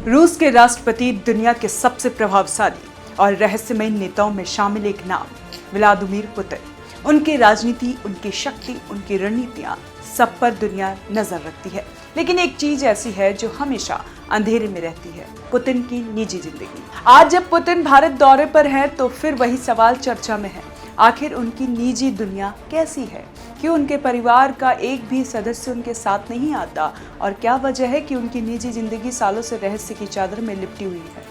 रूस के राष्ट्रपति दुनिया के सबसे प्रभावशाली और रहस्यमय नेताओं में शामिल एक नाम व्लादिमीर पुतिन। उनकी राजनीति, उनकी शक्ति, उनकी रणनीतियां सब पर दुनिया नजर रखती है। लेकिन एक चीज ऐसी है जो हमेशा अंधेरे में रहती है, पुतिन की निजी जिंदगी। आज जब पुतिन भारत दौरे पर है तो फिर वही सवाल चर्चा में है, आखिर उनकी निजी दुनिया कैसी है? क्यों उनके परिवार का एक भी सदस्य उनके साथ नहीं आता? और क्या वजह है कि उनकी निजी जिंदगी सालों से रहस्य की चादर में लिपटी हुई है?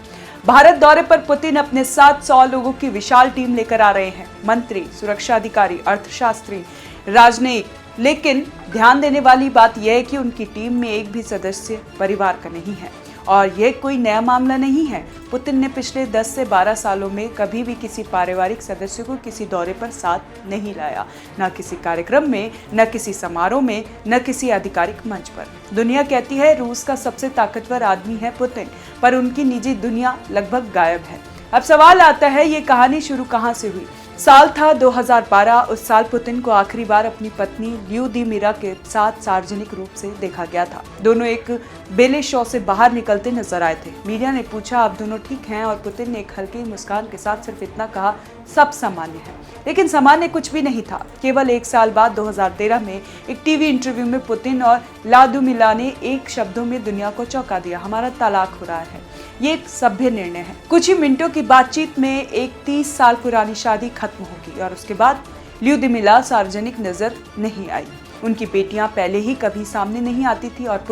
भारत दौरे पर पुतिन अपने साथ 100 लोगों की विशाल टीम लेकर आ रहे हैं, मंत्री, सुरक्षा अधिकारी, अर्थशास्त्री, राजनयिक। लेकिन ध्यान देने वाली बात यह है कि उनकी टीम में एक भी सदस्य परिवार का नहीं है। और यह कोई नया मामला नहीं है। पुतिन ने पिछले 10 से 12 सालों में कभी भी किसी पारिवारिक सदस्य को किसी दौरे पर साथ नहीं लाया, न किसी कार्यक्रम में, न किसी समारोह में, न किसी आधिकारिक मंच पर। दुनिया कहती है रूस का सबसे ताकतवर आदमी है पुतिन, पर उनकी निजी दुनिया लगभग गायब है। अब सवाल आता है, ये कहानी शुरू कहाँ से हुई? साल था 2012। उस साल पुतिन को आखिरी बार अपनी पत्नी ल्यूदिमीरा के साथ सार्वजनिक रूप से देखा गया था। दोनों एक बेले शो से बाहर निकलते नजर आए थे। मीडिया ने पूछा, आप दोनों ठीक हैं? और पुतिन ने एक हल्की मुस्कान के साथ सिर्फ इतना कहा, सब सामान्य है। लेकिन सामान्य कुछ भी नहीं था। केवल एक साल बाद 2013 में एक टीवी इंटरव्यू में पुतिन और व्लादिमीर ने एक शब्दों में दुनिया को चौंका दिया, हमारा तलाक हो रहा है। ये एक सभ्य निर्णय है। कुछ ही मिनटों की बातचीत में एक 30 साल पुरानी शादी खत्म होगी और उसके बाद व्लादिमीर सार्वजनिक नजर नहीं आई। उनकी बेटियां पहले ही कभी सामने नहीं आती थी और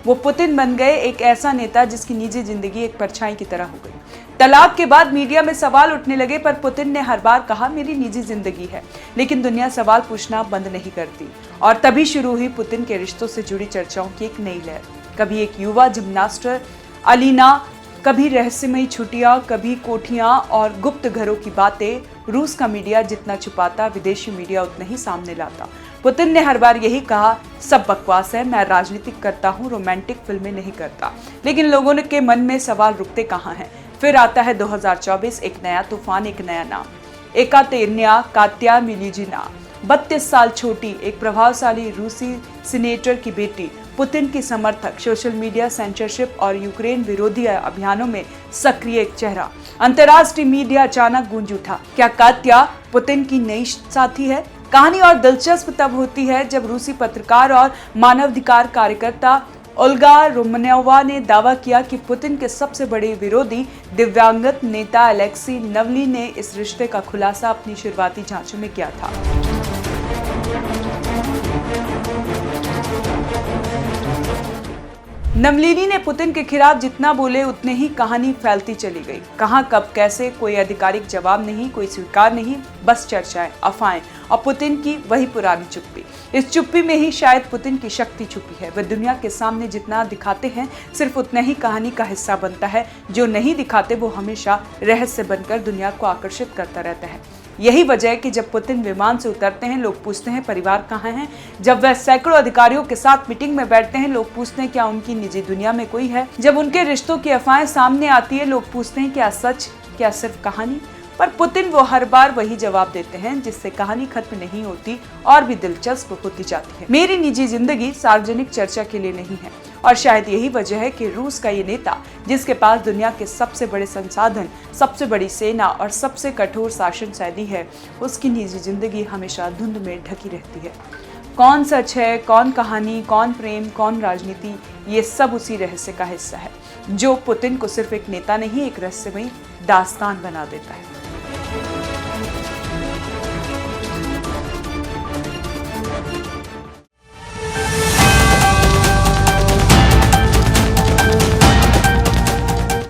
पुतिन बन गए एक ऐसा नेता जिसकी निजी जिंदगी एक परछाई की तरह हो गई। तलाक के बाद मीडिया में सवाल उठने लगे, पर पुतिन ने हर बार कहा, मेरी निजी जिंदगी है। लेकिन दुनिया सवाल पूछना बंद नहीं करती और तभी शुरू हुई पुतिन के रिश्तों से जुड़ी चर्चाओं की एक नई लहर। कभी एक युवा जिम्नास्ट अलीना, कभी रहस्यमयी छुट्टियां, कभी कोठियां और गुप्त घरों की बातें। रूस का मीडिया जितना छुपाता, विदेशी मीडिया उतना ही सामने लाता। पुतिन ने हर बार यही कहा, सब बकवास है, मैं राजनीतिक करता हूँ, रोमांटिक फिल्में नहीं करता। लेकिन लोगों के मन में सवाल रुकते कहाँ हैं? फिर आता है 2024, एक नया तूफान, एक नया नाम, एकातेरिना कात्या मिलीजिना। 32 साल छोटी, एक प्रभावशाली रूसी सीनेटर की बेटी, पुतिन की समर्थक, सोशल मीडिया सेंसरशिप और यूक्रेन विरोधी अभियानों में सक्रिय एक चेहरा। अंतर्राष्ट्रीय मीडिया अचानक गूंज उठा, क्या कात्या पुतिन की नई साथी है? कहानी और दिलचस्प तब होती है जब रूसी पत्रकार और मानवाधिकार कार्यकर्ता ओल्गा रोमनोवा ने दावा किया कि पुतिन के सबसे बड़े विरोधी दिव्यांगत नेता अलेक्सी नवली ने इस रिश्ते का खुलासा अपनी शुरुआती जांचों में किया था। नवलिनी ने पुतिन के खिलाफ जितना बोले उतने ही कहानी फैलती चली गई। कहां, कब, कैसे, कोई आधिकारिक जवाब नहीं, कोई स्वीकार नहीं, बस चर्चाएं, अफवाहें और पुतिन की वही पुरानी चुप्पी। इस चुप्पी में ही शायद पुतिन की शक्ति छुपी है। वह दुनिया के सामने जितना दिखाते हैं सिर्फ उतना ही कहानी का हिस्सा बनता है। जो नहीं दिखाते वो हमेशा रहस्य बनकर दुनिया को आकर्षित करता रहता है। यही वजह है कि जब पुतिन विमान से उतरते हैं लोग पूछते हैं परिवार कहाँ है। जब वह सैकड़ों अधिकारियों के साथ मीटिंग में बैठते हैं लोग पूछते हैं क्या उनकी निजी दुनिया में कोई है। जब उनके रिश्तों की अफवाहें सामने आती है लोग पूछते हैं क्या सच, क्या सिर्फ कहानी। पर पुतिन वो हर बार वही जवाब देते हैं जिससे कहानी खत्म नहीं होती और भी दिलचस्प होती जाती है। मेरी निजी जिंदगी सार्वजनिक चर्चा के लिए नहीं है। और शायद यही वजह है कि रूस का ये नेता, जिसके पास दुनिया के सबसे बड़े संसाधन, सबसे बड़ी सेना और सबसे कठोर शासन शैली है, उसकी निजी जिंदगी हमेशा धुंध में ढकी रहती है। कौन सच है, कौन कहानी, कौन प्रेम, कौन राजनीति, ये सब उसी रहस्य का हिस्सा है जो पुतिन को सिर्फ एक नेता नहीं, एक रहस्यमयी दास्तान बना देता है।